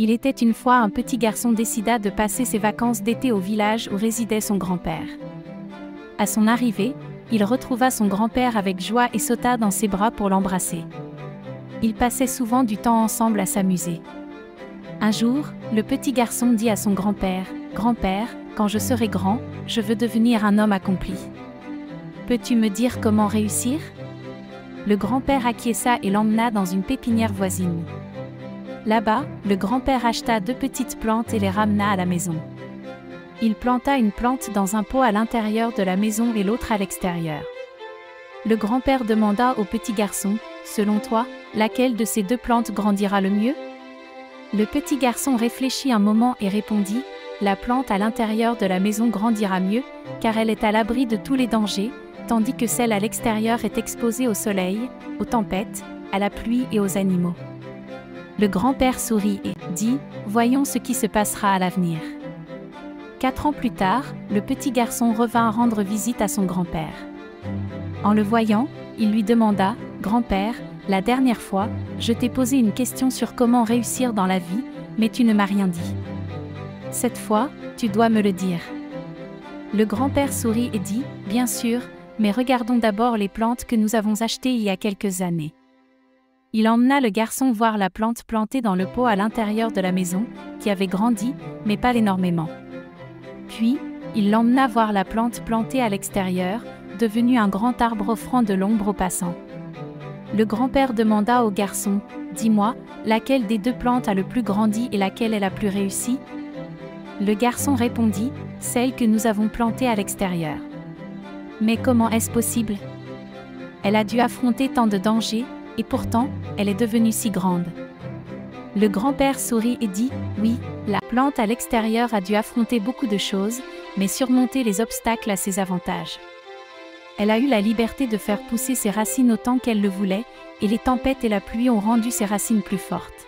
Il était une fois un petit garçon décida de passer ses vacances d'été au village où résidait son grand-père. À son arrivée, il retrouva son grand-père avec joie et sauta dans ses bras pour l'embrasser. Ils passaient souvent du temps ensemble à s'amuser. Un jour, le petit garçon dit à son grand-père, « Grand-père, quand je serai grand, je veux devenir un homme accompli. Peux-tu me dire comment réussir ?» Le grand-père acquiesça et l'emmena dans une pépinière voisine. Là-bas, le grand-père acheta 2 petites plantes et les ramena à la maison. Il planta une plante dans un pot à l'intérieur de la maison et l'autre à l'extérieur. Le grand-père demanda au petit garçon, « Selon toi, laquelle de ces 2 plantes grandira le mieux ?» Le petit garçon réfléchit un moment et répondit, « La plante à l'intérieur de la maison grandira mieux, car elle est à l'abri de tous les dangers, tandis que celle à l'extérieur est exposée au soleil, aux tempêtes, à la pluie et aux animaux. » Le grand-père sourit et dit, « Voyons ce qui se passera à l'avenir. » 4 ans plus tard, le petit garçon revint rendre visite à son grand-père. En le voyant, il lui demanda, « Grand-père, la dernière fois, je t'ai posé une question sur comment réussir dans la vie, mais tu ne m'as rien dit. Cette fois, tu dois me le dire. » Le grand-père sourit et dit, « Bien sûr, mais regardons d'abord les plantes que nous avons achetées il y a quelques années. » Il emmena le garçon voir la plante plantée dans le pot à l'intérieur de la maison, qui avait grandi, mais pas énormément. Puis, il l'emmena voir la plante plantée à l'extérieur, devenue un grand arbre offrant de l'ombre aux passants. Le grand-père demanda au garçon, « Dis-moi, laquelle des 2 plantes a le plus grandi et laquelle est la plus réussie ?» Le garçon répondit, « Celle que nous avons plantée à l'extérieur. » « Mais comment est-ce possible? Elle a dû affronter tant de dangers, et pourtant, elle est devenue si grande. » Le grand-père sourit et dit, « Oui, la plante à l'extérieur a dû affronter beaucoup de choses, mais surmonter les obstacles a ses avantages. Elle a eu la liberté de faire pousser ses racines autant qu'elle le voulait, et les tempêtes et la pluie ont rendu ses racines plus fortes.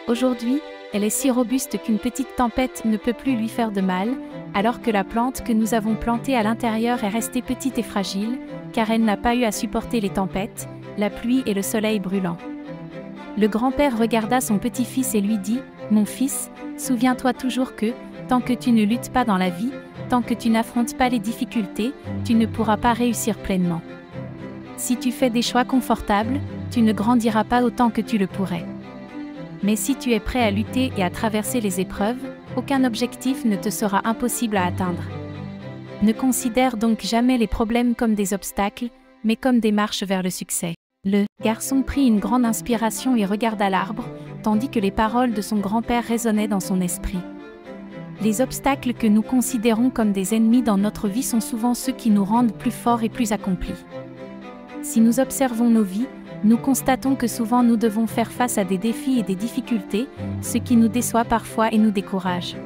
Aujourd'hui, elle est si robuste qu'une petite tempête ne peut plus lui faire de mal, alors que la plante que nous avons plantée à l'intérieur est restée petite et fragile, car elle n'a pas eu à supporter les tempêtes, la pluie et le soleil brûlant. » Le grand-père regarda son petit-fils et lui dit, « Mon fils, souviens-toi toujours que, tant que tu ne luttes pas dans la vie, tant que tu n'affrontes pas les difficultés, tu ne pourras pas réussir pleinement. Si tu fais des choix confortables, tu ne grandiras pas autant que tu le pourrais. Mais si tu es prêt à lutter et à traverser les épreuves, aucun objectif ne te sera impossible à atteindre. Ne considère donc jamais les problèmes comme des obstacles, mais comme des marches vers le succès. » Le garçon prit une grande inspiration et regarda l'arbre, tandis que les paroles de son grand-père résonnaient dans son esprit. Les obstacles que nous considérons comme des ennemis dans notre vie sont souvent ceux qui nous rendent plus forts et plus accomplis. Si nous observons nos vies, nous constatons que souvent nous devons faire face à des défis et des difficultés, ce qui nous déçoit parfois et nous décourage.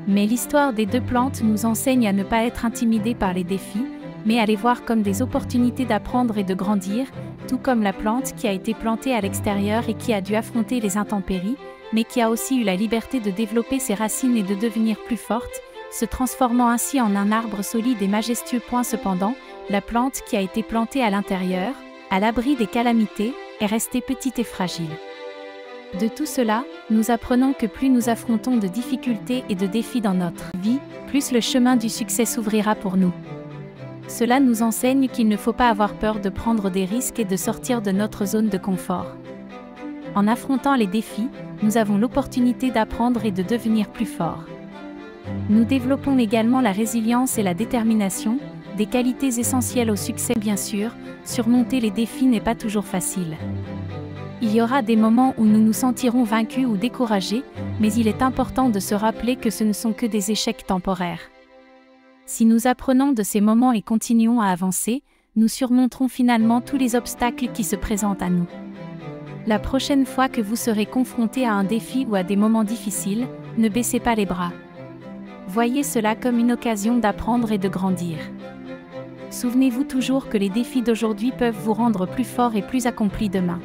Mais l'histoire des 2 plantes nous enseigne à ne pas être intimidés par les défis, mais à les voir comme des opportunités d'apprendre et de grandir, tout comme la plante qui a été plantée à l'extérieur et qui a dû affronter les intempéries, mais qui a aussi eu la liberté de développer ses racines et de devenir plus forte, se transformant ainsi en un arbre solide et majestueux. Cependant, la plante qui a été plantée à l'intérieur, à l'abri des calamités, est restée petite et fragile. De tout cela, nous apprenons que plus nous affrontons de difficultés et de défis dans notre vie, plus le chemin du succès s'ouvrira pour nous. Cela nous enseigne qu'il ne faut pas avoir peur de prendre des risques et de sortir de notre zone de confort. En affrontant les défis, nous avons l'opportunité d'apprendre et de devenir plus forts. Nous développons également la résilience et la détermination, des qualités essentielles au succès bien sûr. Surmonter les défis n'est pas toujours facile. Il y aura des moments où nous nous sentirons vaincus ou découragés, mais il est important de se rappeler que ce ne sont que des échecs temporaires. Si nous apprenons de ces moments et continuons à avancer, nous surmonterons finalement tous les obstacles qui se présentent à nous. La prochaine fois que vous serez confronté à un défi ou à des moments difficiles, ne baissez pas les bras. Voyez cela comme une occasion d'apprendre et de grandir. Souvenez-vous toujours que les défis d'aujourd'hui peuvent vous rendre plus fort et plus accompli demain.